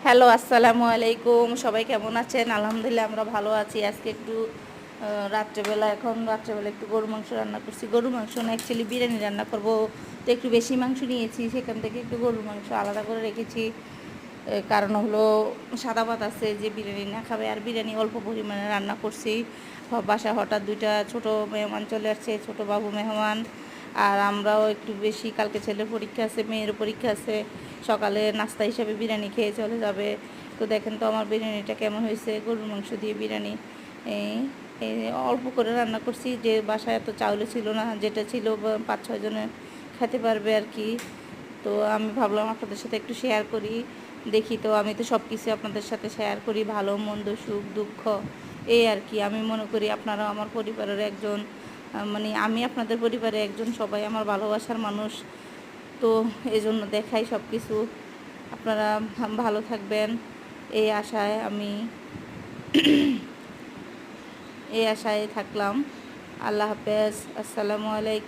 Hello, আসসালামু আলাইকুম। সবাই কেমন আছেন? আলহামদুলিল্লাহ আমরা ভালো আছি। আজকে একটু রাত্রেবেলা একটু গরু মাংস রান্না করছি। গরু মাংস না, অ্যাকচুয়ালি বিরিয়ানি রান্না করব। তো একটু বেশি মাংস নিয়েছি, সেখান থেকে একটু গরুর মাংস আলাদা করে রেখেছি। কারণ হলো সাদা ভাত আছে, যে বিরিয়ানি না খাবে, আর বিরিয়ানি অল্প পরিমাণে রান্না করছি। বাসায় হঠাৎ দুইটা ছোট মেহমান চলে আসছে, ছোট বাবু মেহমান। আর আমরাও একটু বেশি, কালকে ছেলের পরীক্ষা আছে, মেয়ের পরীক্ষা আছে, সকালে নাস্তা হিসাবে বিরিয়ানি খেয়ে চলে যাবে। তো দেখেন তো আমার বিরিয়ানিটা কেমন হয়েছে, গরুর মাংস দিয়ে বিরিয়ানি। এই এই অল্প করে রান্না করছি, যে বাসায় এত চাউলে ছিল না, যেটা ছিল 5-6 জনে খেতে পারবে আর কি। তো আমি ভাবলাম আপনাদের সাথে একটু শেয়ার করি। দেখি তো, আমি তো সব কিছু আপনাদের সাথে শেয়ার করি, ভালো মন্দ, সুখ দুঃখ, এই আর কি। আমি মনে করি আপনারাও আমার পরিবারের একজন, মানে আমি আপনাদের পরিবারের একজন, সবাই আমার ভালোবাসার মানুষ। তো এই জন্য দেখাই সব কিছু। আপনারা ভালো থাকবেন, এই আশায় আমি এই আশায় থাকলাম। আল্লাহ হাফেজ, আসসালামু আলাইকুম।